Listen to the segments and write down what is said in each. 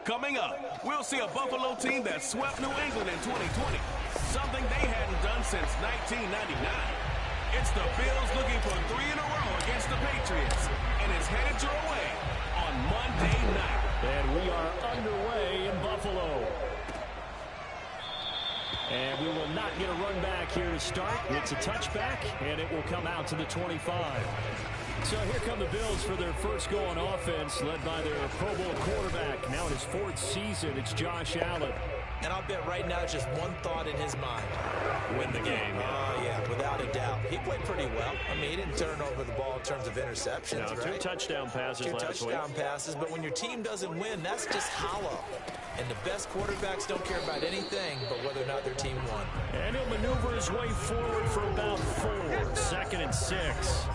Coming up, we'll see a Buffalo team that swept New England in 2020, something they hadn't done since 1999. It's the Bills looking for 3 in a row against the Patriots, and it's headed your way on Monday night. And we are underway in Buffalo. And we will not get a run back here to start. It's a touchback, and it will come out to the 25. So here come the Bills for their first go on offense, led by their Pro Bowl quarterback. Now in his 4th season, it's Josh Allen. And I'll bet right now just one thought in his mind. Win the game. Oh, yeah, without a doubt. He played pretty well. I mean, he didn't turn over the ball in terms of interceptions, no, right? 2 touchdown passes last week. 2 touchdown passes, but when your team doesn't win, that's just hollow. And the best quarterbacks don't care about anything but whether or not their team won. And he'll maneuver his way forward for about 4. 2nd and 6.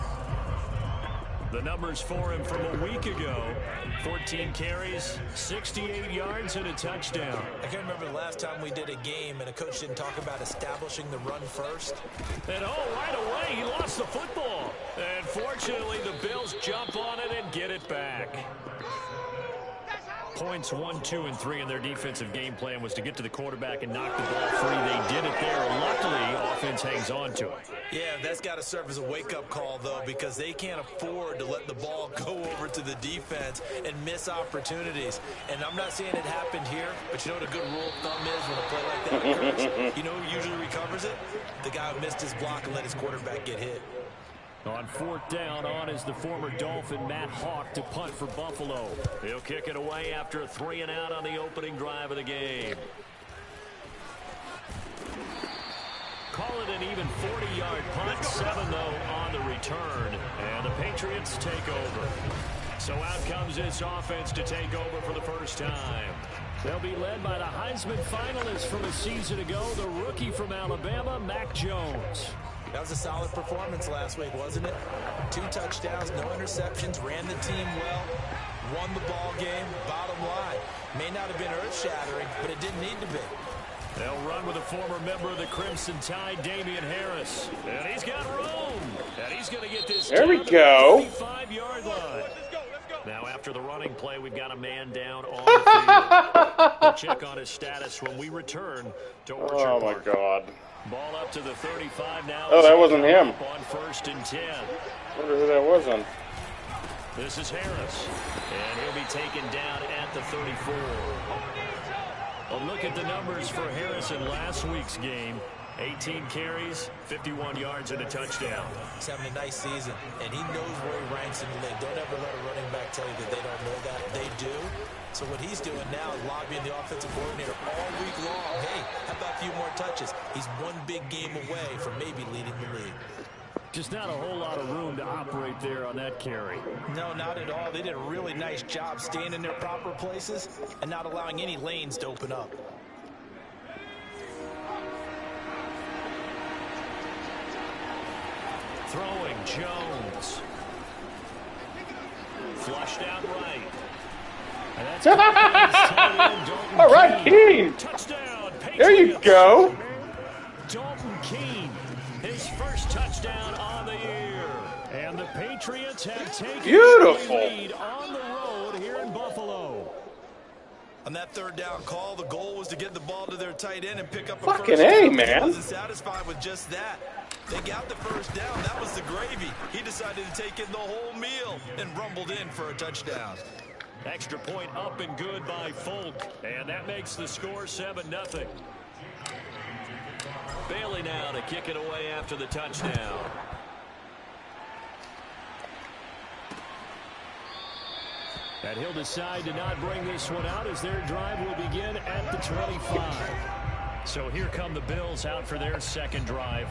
The numbers for him from a week ago: 14 carries, 68 yards, and a touchdown. I can't remember the last time we did a game and a coach didn't talk about establishing the run first. And right away, he lost the football. And fortunately, the Bills jump on it and get it back. Points 1, 2, and 3 in their defensive game plan was to get to the quarterback and knock the ball free. They did it there. Luckily, offense hangs on to it. Yeah, that's got to serve as a wake-up call, though, because they can't afford to let the ball go over to the defense and miss opportunities. And I'm not saying it happened here, but you know what a good rule of thumb is when a play like that occurs? You know who usually recovers it? The guy who missed his block and let his quarterback get hit. On 4th down, on is the former Dolphin Matt Hawk to punt for Buffalo. He'll kick it away after a 3-and-out on the opening drive of the game. Call it an even 40-yard punt, 7 though on the return, and the Patriots take over. So out comes this offense to take over for the first time. They'll be led by the Heisman finalist from a season ago, the rookie from Alabama, Mac Jones. That was a solid performance last week, wasn't it? 2 touchdowns, no interceptions, ran the team well, won the ball game. Bottom line, may not have been earth-shattering, but it didn't need to be. They'll run with a former member of the Crimson Tide, Damian Harris. And he's got room. And he's going to get this there we down go. To the 35-yard line. Now, after the running play, we've got a man down on the field. We'll check on his status when we return to Orchard Oh, my Park. God. Ball up to the 35 now. Oh, that wasn't him. On 1st and 10. I wonder who that was on. This is Harris. And he'll be taken down at the 34. A look at the numbers for Harris in last week's game. 18 carries, 51 yards, and a touchdown. He's having a nice season, and he knows where he ranks in the league. Don't ever let a running back tell you that they don't know that. They do. So what he's doing now is lobbying the offensive coordinator all week long. Hey, how about a few more touches? He's one big game away from maybe leading the league. Just not a whole lot of room to operate there on that carry. No, not at all. They did a really nice job staying in their proper places and not allowing any lanes to open up. Throwing Jones. Flushed out right. And that's all right, Keane. Touchdown. Patriots. There you go. Dalton Keene, his first touchdown on the year. And the Patriots have taken Beautiful. the lead on the road here in Buffalo. On that 3rd down call, the goal was to get the ball to their tight end and pick up a Fucking first A, down. man. He wasn't satisfied with just that. They got the first down. That was the gravy. He decided to take in the whole meal and rumbled in for a touchdown. Extra point up and good by Folk. And that makes the score 7-0. Bailey now to kick it away after the touchdown. And he'll decide to not bring this one out as their drive will begin at the 25. So here come the Bills out for their second drive.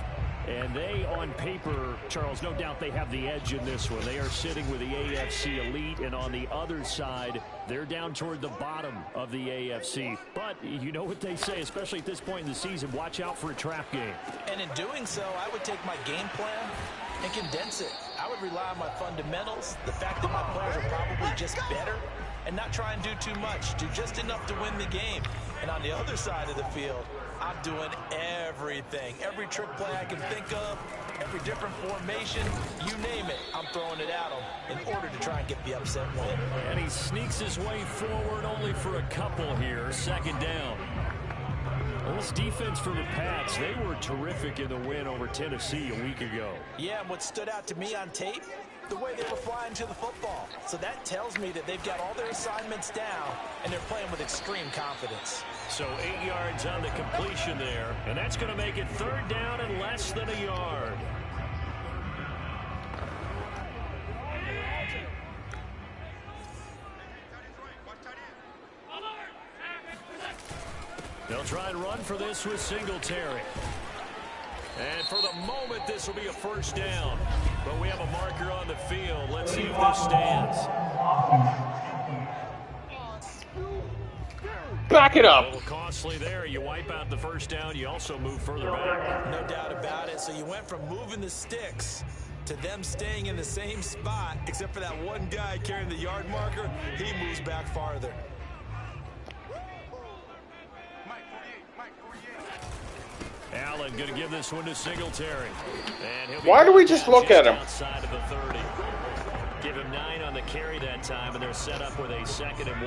And they, on paper, Charles, no doubt they have the edge in this one. They are sitting with the AFC elite, and on the other side, they're down toward the bottom of the AFC. But you know what they say, especially at this point in the season, watch out for a trap game. And in doing so, I would take my game plan and condense it. I would rely on my fundamentals, the fact that my players are probably just better, and not try and do too much, do just enough to win the game. And on the other side of the field, I'm doing everything. Every trick play I can think of, every different formation, you name it, I'm throwing it at him in order to try and get the upset win. And he sneaks his way forward only for a couple here. Second down. Well, this defense for the Pats, they were terrific in the win over Tennessee a week ago. Yeah, and what stood out to me on tape, the way they were flying to the football. So that tells me that they've got all their assignments down, and they're playing with extreme confidence. So 8 yards on the completion there, and that's going to make it third down and less than a yard. They'll try and run for this with Singletary. And for the moment, this will be a first down. But we have a marker on the field. Let's see if this stands. Back it up. A little costly there. You wipe out the first down. You also move further back. No doubt about it. So you went from moving the sticks to them staying in the same spot, except for that one guy carrying the yard marker. He moves back farther. Allen going to give this one to Singletary. And Why do we just look at him? Outside of the 30. Give him 9 on the carry that time, and they're set up with a 2nd and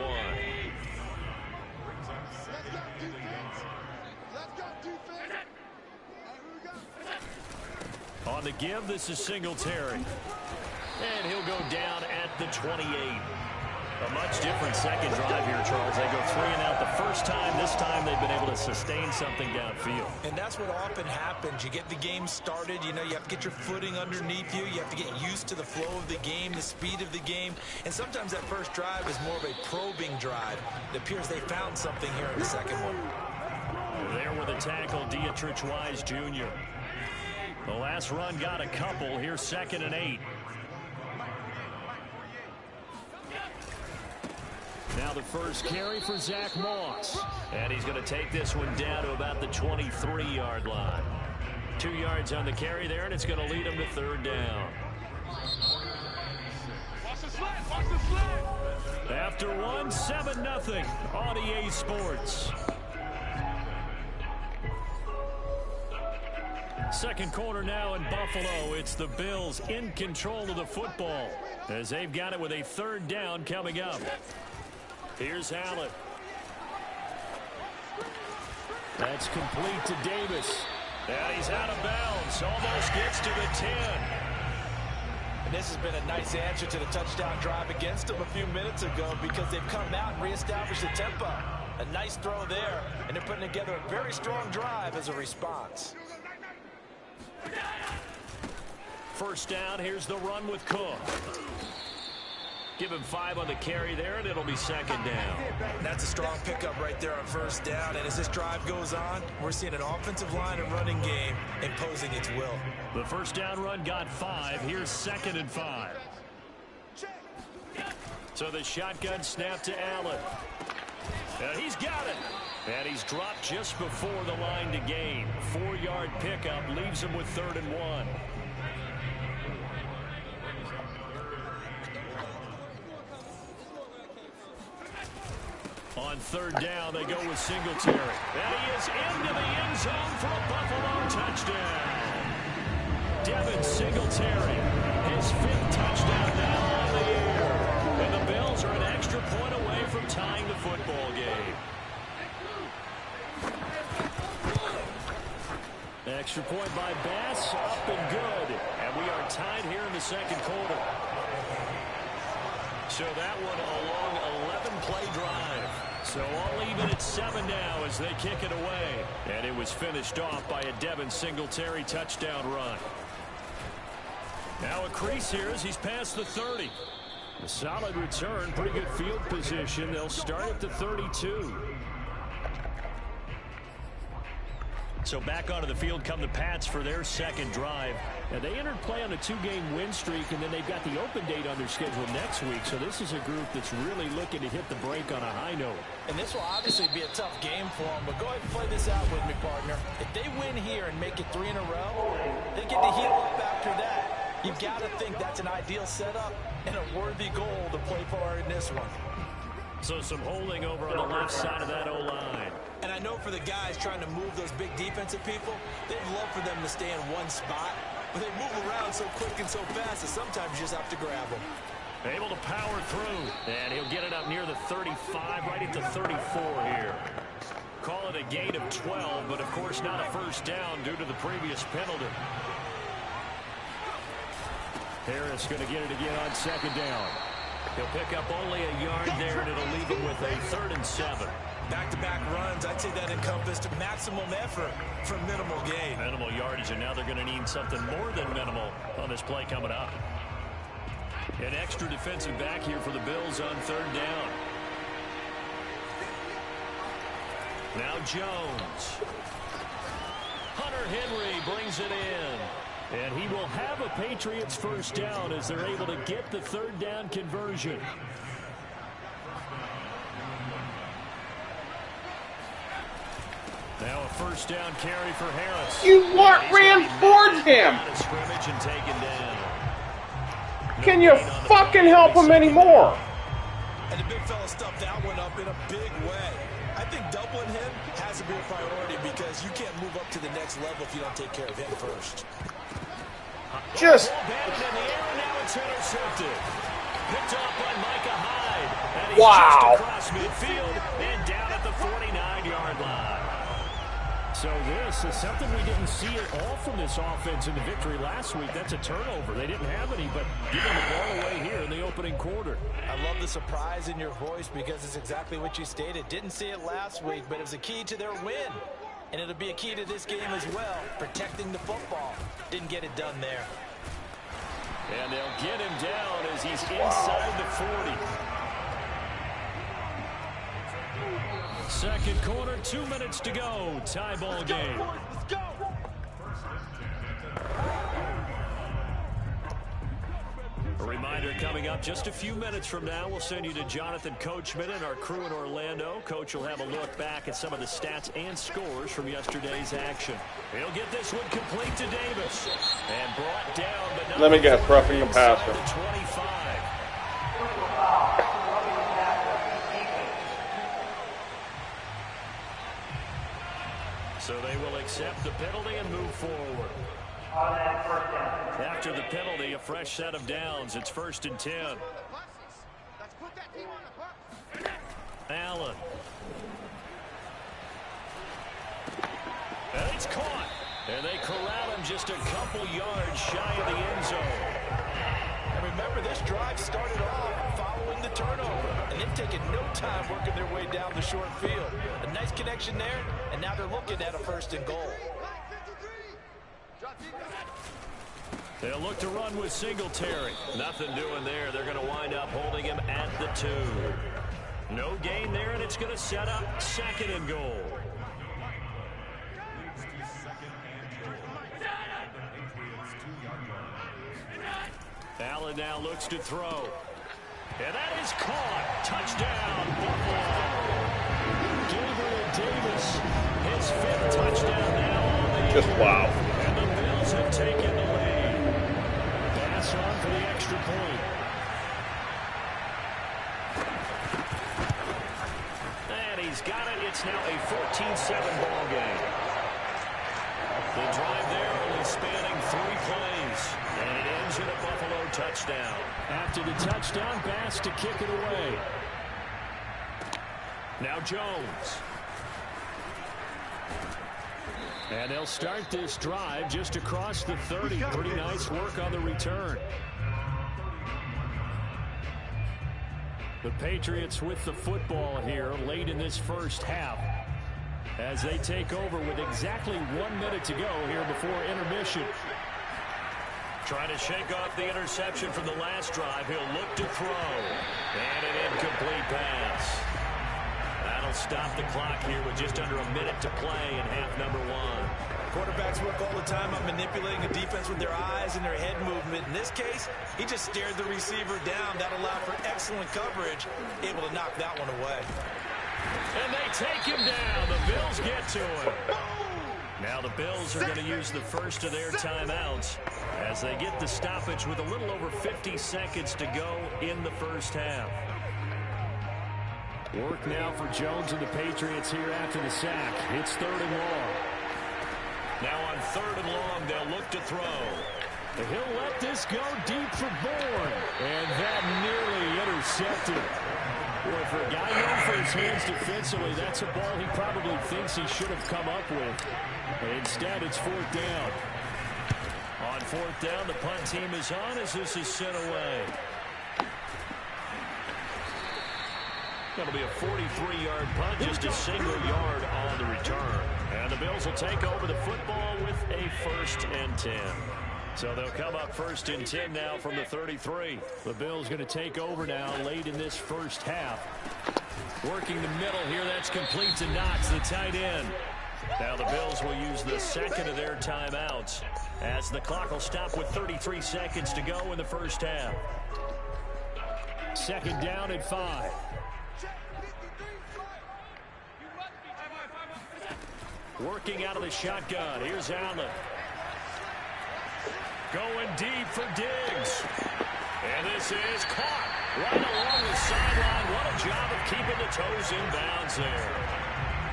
1. On the give, this is Singletary. And he'll go down at the 28. A much different second drive here, Charles. They go 3 and out the first time. This time they've been able to sustain something downfield. And that's what often happens. You get the game started. You know, you have to get your footing underneath you. You have to get used to the flow of the game, the speed of the game. And sometimes that first drive is more of a probing drive. It appears they found something here in the second one. There with a tackle, Dietrich Wise Jr. The last run got a couple. Here's 2nd and 8. Now the first carry for Zach Moss. And he's going to take this one down to about the 23-yard line. 2 yards on the carry there, and it's going to lead him to third down. After one, 7-0 on EA Sports. Second quarter now in Buffalo. It's the Bills in control of the football as they've got it with a third down coming up. Here's Allen. That's complete to Davis. And he's out of bounds. Almost gets to the 10. And this has been a nice answer to the touchdown drive against them a few minutes ago because they've come out and reestablished the tempo. A nice throw there, and they're putting together a very strong drive as a response. First down, here's the run with Cook. Give him 5 on the carry there, and it'll be second down. That's a strong pickup right there on first down. And as this drive goes on, we're seeing an offensive line and running game imposing its will. The first down run got 5. Here's 2nd and 5. So the shotgun snap to Allen. He's got it. And he's dropped just before the line to gain. 4-yard pickup leaves him with 3rd and 1. On third down, they go with Singletary. And he is into the end zone for a Buffalo touchdown. Devin Singletary, his 5th touchdown now on the year. And the Bills are an extra point away from tying the football game. Extra point by Bass, up and good. And we are tied here in the second quarter. So that one a long 11-play drive. So all even at 7 now as they kick it away. And it was finished off by a Devin Singletary touchdown run. Now a crease here as he's past the 30. A solid return, pretty good field position. They'll start at the 32. So back onto the field come the Pats for their second drive. Now they entered play on a 2-game win streak, and then they've got the open date on their schedule next week. So this is a group that's really looking to hit the break on a high note. And this will obviously be a tough game for them, but go ahead and play this out with me, partner. If they win here and make it 3 in a row, they get to heal up after that. You've got to think that's an ideal setup and a worthy goal to play for in this one. So some holding over on the left side of that O-line. And I know for the guys trying to move those big defensive people, they'd love for them to stay in one spot. But they move around so quick and so fast that sometimes you just have to grab them. Able to power through. And he'll get it up near the 35, right at the 34 here. Call it a gain of 12, but of course not a first down due to the previous penalty. Harris going to get it again on second down. He'll pick up only a yard there, and it'll leave him with a 3rd and 7. Back-to-back runs, I'd say that encompassed maximum effort for minimal gain. Minimal yardage, and now they're going to need something more than minimal on this play coming up. An extra defensive back here for the Bills on 3rd down. Now Jones. Hunter Henry brings it in. And he will have a Patriots first down as they're able to get the 3rd down conversion. Now a first down carry for Harris. You ran towards him. Scrimmage and taken down. Can you fucking help him anymore? And the big fella stuffed that one up in a big way. I think doubling him has to be a priority because you can't move up to the next level if you don't take care of him first. Just. Batted in the air, now it's intercepted. Picked up by Micah Hyde. And he's Wow. just across midfield and down at the 49-yard line. So this is something we didn't see at all from this offense in the victory last week. That's a turnover. They didn't have any, but giving the ball away here in the opening quarter. I love the surprise in your voice because it's exactly what you stated. Didn't see it last week, but it was a key to their win. And it'll be a key to this game as well, protecting the football. Didn't get it done there. And they'll get him down as he's inside the 40. Second quarter, 2 minutes to go. Tie ball game. Let's go. A reminder coming up just a few minutes from now. We'll send you to Jonathan Coachman and our crew in Orlando. Coach will have a look back at some of the stats and scores from yesterday's action. He'll get this one complete to Davis. And brought down, but not. Let me guess, roughing the passer. The 25. So they will accept the penalty and move forward. After the penalty, a fresh set of downs. It's 1st and 10. Allen. And it's caught. And they corral him just a couple yards shy of the end zone. And remember, this drive started off following the turnover. And they've taken no time working their way down the short field. A nice connection there, and now they're looking at a 1st and goal. They'll look to run with Singletary. Nothing doing there. They're going to wind up holding him at the 2. No gain there, and it's going to set up 2nd and goal. Allen now looks to throw. And that is caught. Touchdown, Buffalo. Gabriel Davis, his 5th touchdown now on the Just wow. And the Bills have taken the lead. Pass on for the extra point. And he's got it. It's now a 14-7 ball game. The drive there only spanning 3 plays. And it ends in a Buffalo touchdown. After the touchdown, Bass to kick it away. Now Jones. And they'll start this drive just across the 30. Pretty nice work on the return. The Patriots with the football here late in this first half as they take over with exactly 1 minute to go here before intermission. Trying to shake off the interception from the last drive. He'll look to throw. And an incomplete pass. That'll stop the clock here with just under a minute to play in half number 1. Quarterbacks work all the time on manipulating a defense with their eyes and their head movement. In this case, he just stared the receiver down. That allowed for excellent coverage. Able to knock that one away. And they take him down. The Bills get to him. Now the Bills are going to use the first of their timeouts as they get the stoppage with a little over 50 seconds to go in the first half. Work now for Jones and the Patriots here after the sack. It's 3rd and long. Now on 3rd and long, they'll look to throw. He'll let this go deep for Bourne. And that nearly intercepted. Boy, for a guy known for his hands defensively, that's a ball he probably thinks he should have come up with. And instead, it's 4th down. On 4th down, the punt team is on as this is sent away. That'll be a 43-yard punt, just a single yard on the return. And the Bills will take over the football with a 1st and 10. So they'll come up 1st and 10 now from the 33. The Bills going to take over now late in this first half. Working the middle here, that's complete to Knox, the tight end. Now the Bills will use the 2nd of their timeouts as the clock will stop with 33 seconds to go in the first half. 2nd down and 5. Working out of the shotgun. Here's Allen. Going deep for Diggs. And this is caught right along the sideline. What a job of keeping the toes in bounds there.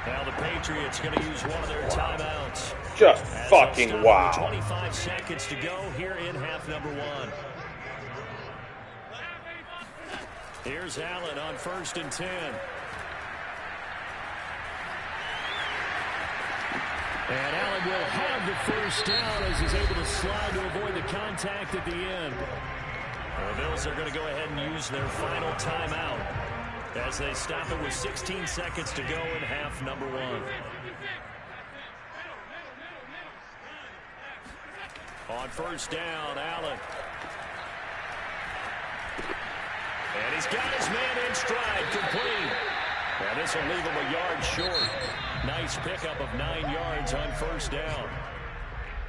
Now the Patriots going to use one of their timeouts. Just fucking wow. 25 seconds to go here in half number 1. Here's Allen on 1st and 10. And Allen will have the first down as he's able to slide to avoid the contact at the end. The Bills are going to go ahead and use their final timeout as they stop it with 16 seconds to go in half number 1. On 1st down, Allen. And he's got his man in stride, complete. And this will leave him a yard short. Nice pickup of 9 yards on 1st down.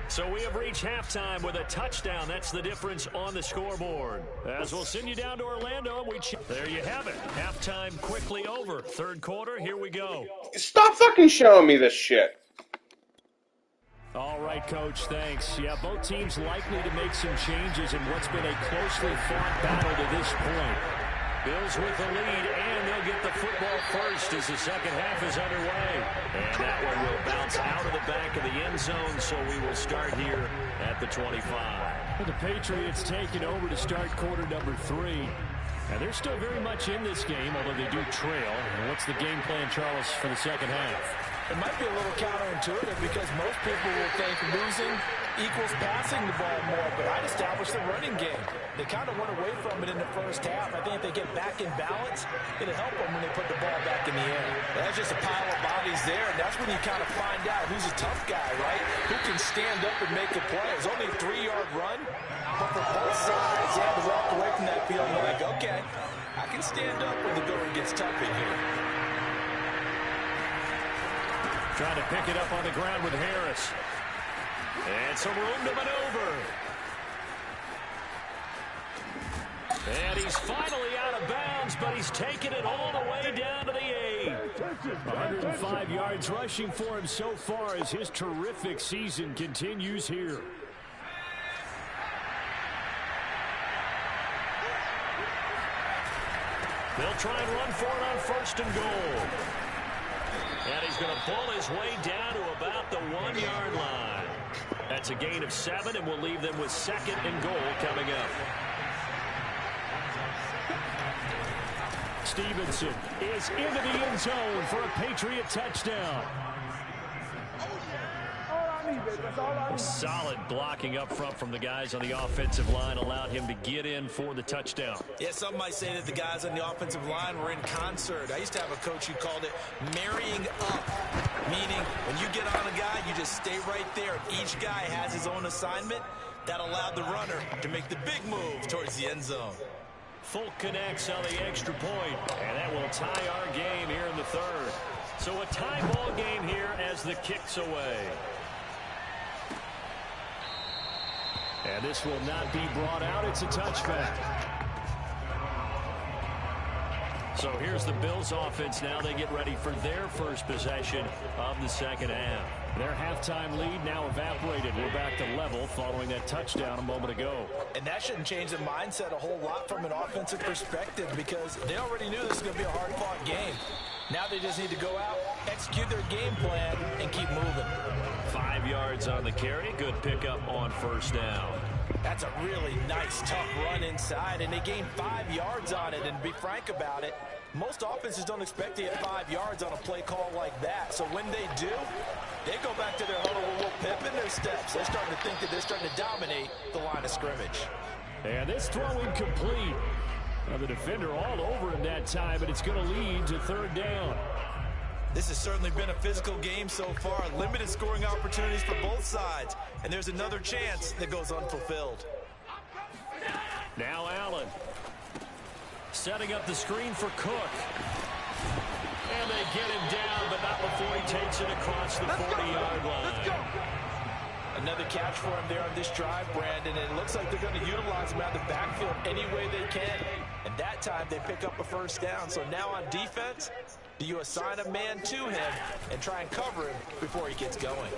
So we have reached halftime with a touchdown. That's the difference on the scoreboard. As we'll send you down to Orlando. There you have it. Halftime quickly over. 3rd quarter, here we go. Stop fucking showing me this shit. All right, Coach, thanks. Yeah, both teams likely to make some changes in what's been a closely fought battle to this point. Bills with the lead, and they'll get the football first as the second half is underway. And that one will bounce out of the back of the end zone, so we will start here at the 25. The Patriots taking over to start quarter number 3. And they're still very much in this game, although they do trail. And what's the game plan, Charles, for the second half? It might be a little counterintuitive because most people will think losing equals passing the ball more, but I'd establish the running game. They kind of went away from it in the first half. I think if they get back in balance, it'll help them when they put the ball back in the air. That's just a pile of bodies there, and that's when you kind of find out who's a tough guy, right? Who can stand up and make a play. It's only a 3-yard run, but for both sides, you had to walk away from that feeling like, okay, I can stand up when the going gets tough in here. Trying to pick it up on the ground with Harris. And some room to maneuver. And he's finally out of bounds, but he's taken it all the way down to the 8. 105 yards rushing for him so far as his terrific season continues here. They'll try and run for it on 1st and goal. And he's going to pull his way down to about the 1-yard line. That's a gain of 7, and we'll leave them with 2nd and goal coming up. Stevenson is into the end zone for a Patriot touchdown. Solid blocking up front from the guys on the offensive line allowed him to get in for the touchdown. Yeah, some might say that the guys on the offensive line were in concert. I used to have a coach who called it marrying up, meaning when you get on a guy, you just stay right there. Each guy has his own assignment. That allowed the runner to make the big move towards the end zone. Folk connects on the extra point, and that will tie our game here in the 3rd. So a tie ball game here as the kick's away. And this will not be brought out. It's a touchback. So here's the Bills offense now. They get ready for their first possession of the second half. Their halftime lead now evaporated. We're back to level following that touchdown a moment ago. And that shouldn't change the mindset a whole lot from an offensive perspective because they already knew this was going to be a hard-fought game. Now they just need to go out, execute their game plan, and keep moving. 5 yards on the carry. Good pickup on first down. That's a really nice, tough run inside, and they gained 5 yards on it. And to be frank about it, most offenses don't expect to get 5 yards on a play call like that. So when they do, they go back to their huddle with a little pep in their steps. They're starting to think that they're starting to dominate the line of scrimmage. And this throw incomplete. Now the defender all over him that time, but it's going to lead to third down. This has certainly been a physical game so far. Limited scoring opportunities for both sides. And there's another chance that goes unfulfilled. Now Allen. Setting up the screen for Cook. And they get him down, but not before he takes it across the 40-yard line. Let's go. Another catch for him there on this drive, Brandon. And it looks like they're going to utilize him out of the backfield any way they can. And that time they pick up a first down. So now on defense, do you assign a man to him and try and cover him before he gets going?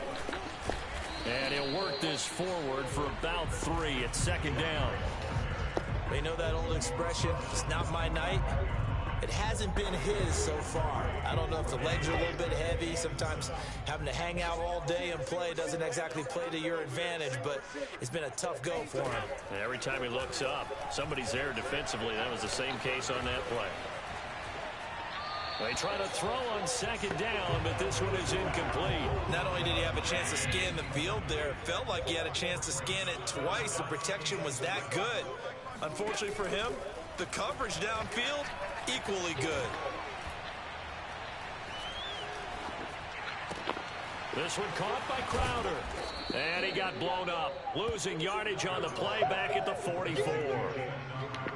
And he'll work this forward for about 3. It's second down. You know that old expression, it's not my night? It hasn't been his so far. I don't know if the legs are a little bit heavy. Sometimes having to hang out all day and play doesn't exactly play to your advantage, but it's been a tough go for him. And every time he looks up, somebody's there defensively. That was the same case on that play. They try to throw on second down, but this one is incomplete. Not only did he have a chance to scan the field there, it felt like he had a chance to scan it twice. The protection was that good. Unfortunately for him, the coverage downfield, equally good. This one caught by Crowder. And he got blown up. Losing yardage on the play back at the 44.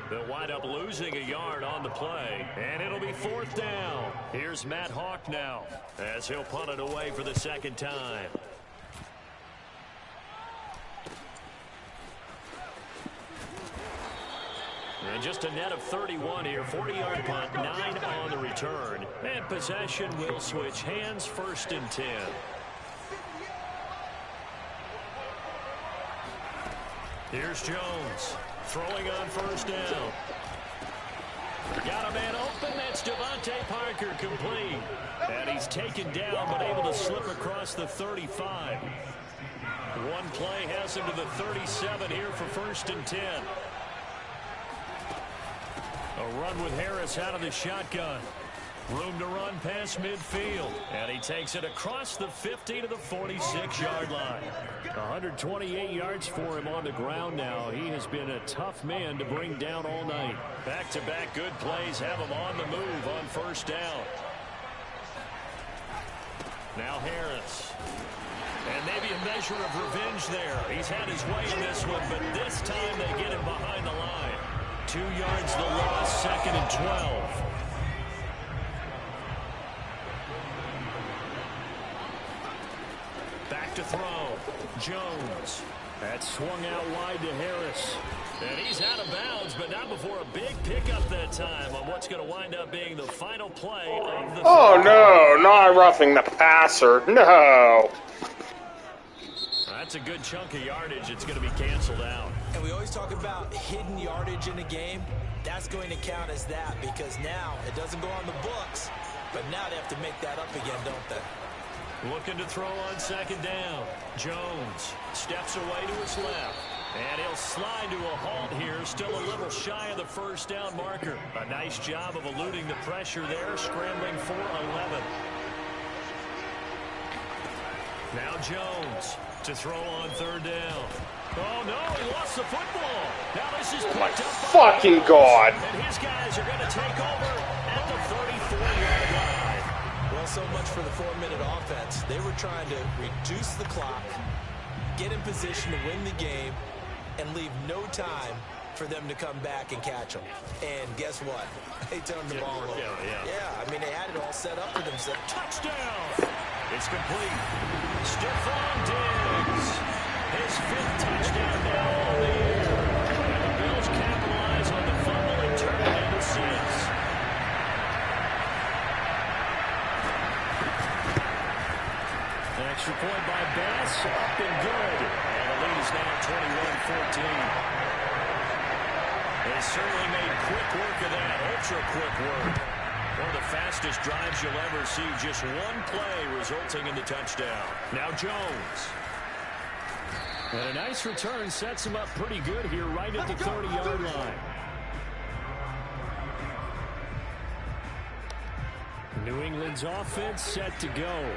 They'll wind up losing a yard on the play. And it'll be fourth down. Here's Matt Hawk now as he'll punt it away for the second time. And just a net of 31 here. 40-yard punt, 9 on the return. And possession will switch hands, first and 10. Here's Jones throwing on first down. Got a man open. That's Devontae Parker, complete. And he's taken down but able to slip across the 35. One play has him to the 37 here for first and 10. A run with Harris out of the shotgun. Room to run past midfield. And he takes it across the 50 to the 46-yard line. 128 yards for him on the ground now. He has been a tough man to bring down all night. Back-to-back good plays have him on the move on first down. Now Harris. And maybe a measure of revenge there. He's had his way in this one, but this time they get him behind the line. 2 yards the loss, second and 12. Back to throw. Jones. That swung out wide to Harris. And he's out of bounds, but not before a big pickup that time on what's going to wind up being the final play of the... Oh, no, not roughing the passer. No. That's a good chunk of yardage. It's going to be canceled out. And we always talk about hidden yardage in a game. That's going to count as that because now it doesn't go on the books, but now they have to make that up again, don't they? Looking to throw on second down. Jones steps away to his left. And he'll slide to a halt here. Still a little shy of the first down marker. A nice job of eluding the pressure there. Scrambling for 11. Now Jones to throw on third down. Oh, no, he lost the football. Now this is picked up by fucking God. And his guys are going to take over at the 34-yard line. Well, so much for the 4-minute offense. They were trying to reduce the clock, get in position to win the game, and leave no time for them to come back and catch them. And guess what? They turned the ball over. Yeah, I mean, they had it all set up for themselves. Touchdown! It's complete. Stephon Diggs. His 5th touchdown now on the year. And the Bills capitalize on the fumble and turn it into 6. extra point by Bass, up and good. And the lead is now 21-14. They certainly made quick work of that, ultra-quick work. One of the fastest drives you'll ever see, just one play resulting in the touchdown. Now Jones. And a nice return sets him up pretty good here right at the 30-yard line. New England's offense set to go.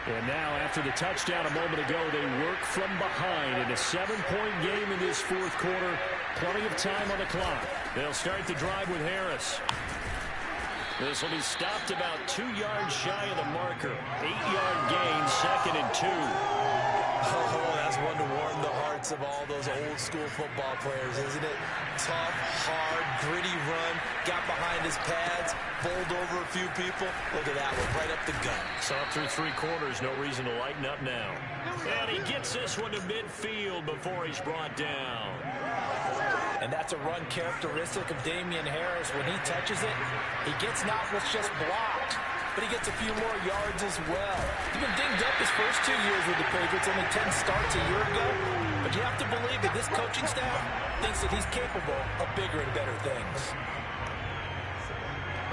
And now after the touchdown a moment ago, they work from behind in a 7-point game in this fourth quarter. Plenty of time on the clock. They'll start the drive with Harris. This will be stopped about 2 yards shy of the marker. 8-yard gain, 2nd and 2. Oh, that's one to warm the hearts of all those old school football players, isn't it? Tough, hard, gritty run, got behind his pads, bowled over a few people. Look at that one, right up the gut. So up through 3 quarters, no reason to lighten up now. And he gets this one to midfield before he's brought down. And that's a run characteristic of Damian Harris. When he touches it, he gets not what's just blocked, but he gets a few more yards as well. He's been dinged up his first 2 years with the Patriots, only 10 starts a year ago. But you have to believe that this coaching staff thinks that he's capable of bigger and better things.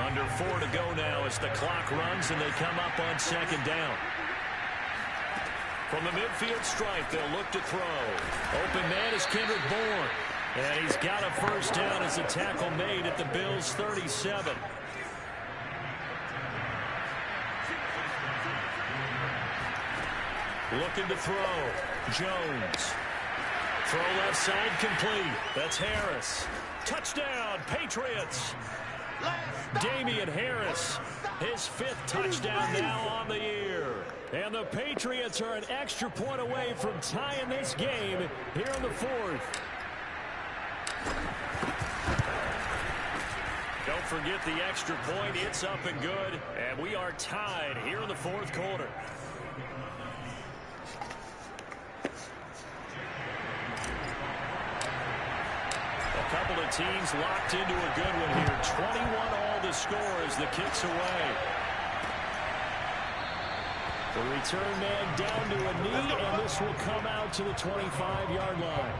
Under 4 to go now as the clock runs and they come up on 2nd down. From the midfield stripe, they'll look to throw. Open man is Kendrick Bourne. And he's got a first down as a tackle made at the Bills' 37. Looking to throw. Jones. Throw left side complete. That's Harris. Touchdown, Patriots. Damian Harris, his 5th touchdown now on the year. And the Patriots are an extra point away from tying this game here in the 4th. Don't forget the extra point. It's up and good. And we are tied here in the 4th quarter. A couple of teams locked into a good one here. 21-all the score as the kick's away. The return man down to a knee, and this will come out to the 25-yard line.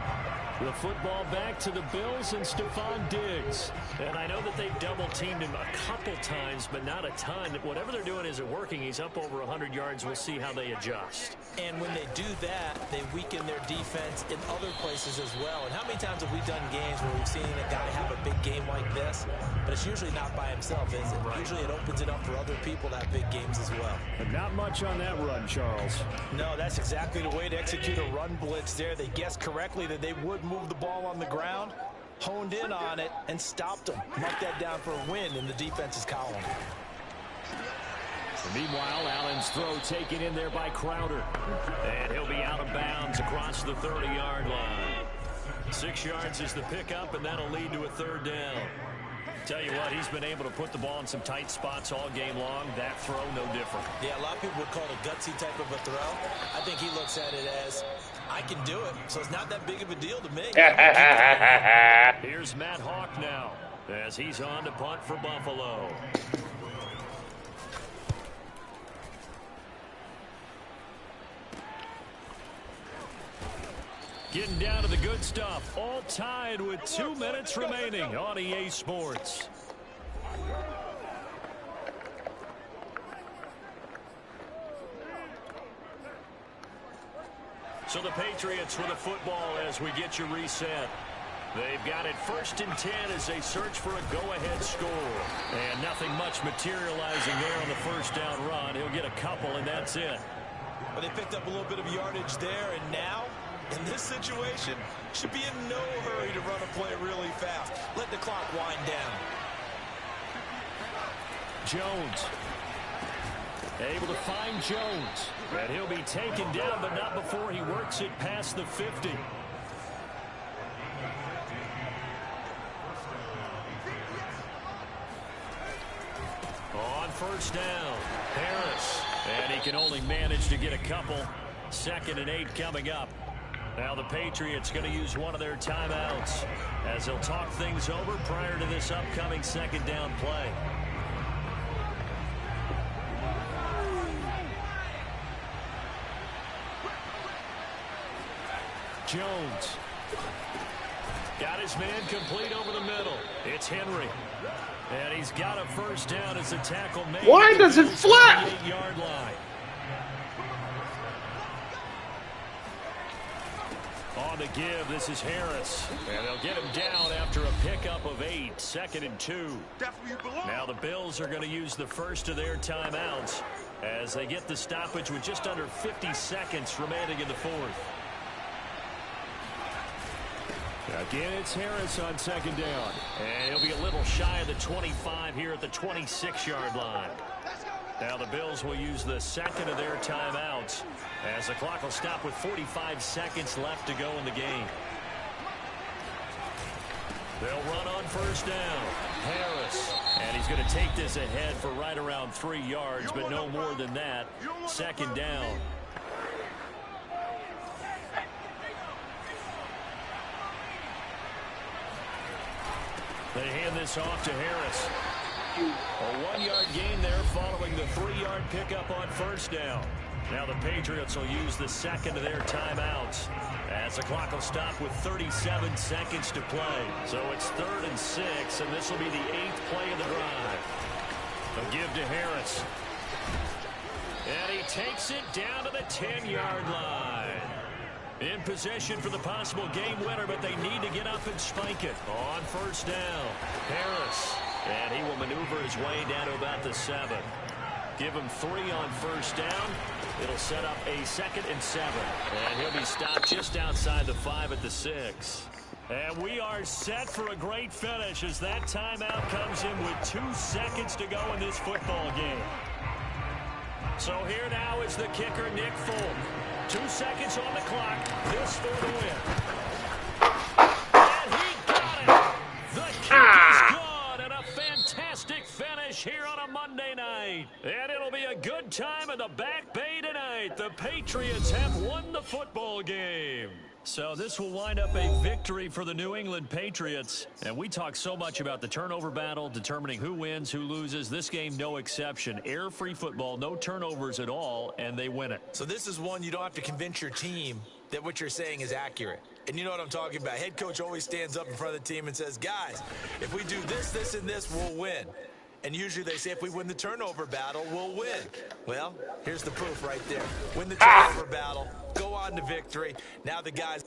The football back to the Bills and Stephon Diggs. And I know that they've double-teamed him a couple times, but not a ton. Whatever they're doing isn't working. He's up over 100 yards. We'll see how they adjust. And when they do that, they weaken their defense in other places as well. And how many times have we done games where we've seen a guy have a big game like this, but it's usually not by himself, is it? Right. Usually it opens it up for other people to have big games as well. And not much on that run, Charles. No, that's exactly the way to execute a run blitz there. They guessed correctly that they would move the ball on the ground, honed in on it, and stopped them. Mark that down for a win in the defense's column. Meanwhile, Allen's throw taken in there by Crowder. And he'll be out of bounds across the 30-yard line. 6 yards is the pickup, and that'll lead to a 3rd down. Tell you what, he's been able to put the ball in some tight spots all game long. That throw, no different. Yeah, a lot of people would call it a gutsy type of a throw. I think he looks at it as, I can do it, so it's not that big of a deal to me. Here's Matt Hawk now as he's on to punt for Buffalo. Getting down to the good stuff. All tied with 2 minutes remaining on EA Sports. So the Patriots with the football as we get you reset. They've got it 1st and 10 as they search for a go-ahead score. And nothing much materializing there on the 1st down run. He'll get a couple, and that's it. Well, they picked up a little bit of yardage there, and now, in this situation, should be in no hurry to run a play really fast. Let the clock wind down. Jones. Able to find Jones. And he'll be taken down, but not before he works it past the 50. On 1st down, Harris. And he can only manage to get a couple. 2nd and 8 coming up. Now the Patriots going to use one of their timeouts as they'll talk things over prior to this upcoming 2nd down play. Jones. Got his man complete over the middle. It's Henry. And he's got a first down as the tackle made. Why does it flip? 8-yard line. On the give, this is Harris. And they'll get him down after a pickup of 8, 2nd and 2. Now the Bills are going to use the first of their timeouts as they get the stoppage with just under 50 seconds remaining in the fourth. Again, it's Harris on 2nd down. And he'll be a little shy of the 25 here at the 26-yard line. Now the Bills will use the second of their timeouts as the clock will stop with 45 seconds left to go in the game. They'll run on first down. Harris. And he's going to take this ahead for right around 3 yards, but no more than that. 2nd down. They hand this off to Harris. A 1-yard gain there following the 3-yard pickup on first down. Now the Patriots will use the second of their timeouts as the clock will stop with 37 seconds to play. So it's 3rd and 6, and this will be the 8th play of the drive. A give to Harris. And he takes it down to the 10-yard line. In position for the possible game winner, but they need to get up and spike it on first down. Harris. And he will maneuver his way down to about the 7. Give him 3 on first down. It'll set up a 2nd and 7. And he'll be stopped just outside the 5 at the 6. And we are set for a great finish as that timeout comes in with 2 seconds to go in this football game. So here now is the kicker, Nick Folk. 2 seconds on the clock. This for the win. And he got it. The kick is good, and a fantastic finish here on a Monday night. And it'll be a good time in the Back Bay tonight. The Patriots have won the football game. So this will wind up a victory for the New England Patriots. And we talk so much about the turnover battle, determining who wins, who loses. This game, no exception. Air-free football, no turnovers at all, and they win it. So this is one you don't have to convince your team that what you're saying is accurate. And you know what I'm talking about. Head coach always stands up in front of the team and says, guys, if we do this, this, and this, we'll win. And usually they say if we win the turnover battle, we'll win. Well, here's the proof right there. Win the turnover battle. Go on to victory. Now the guys...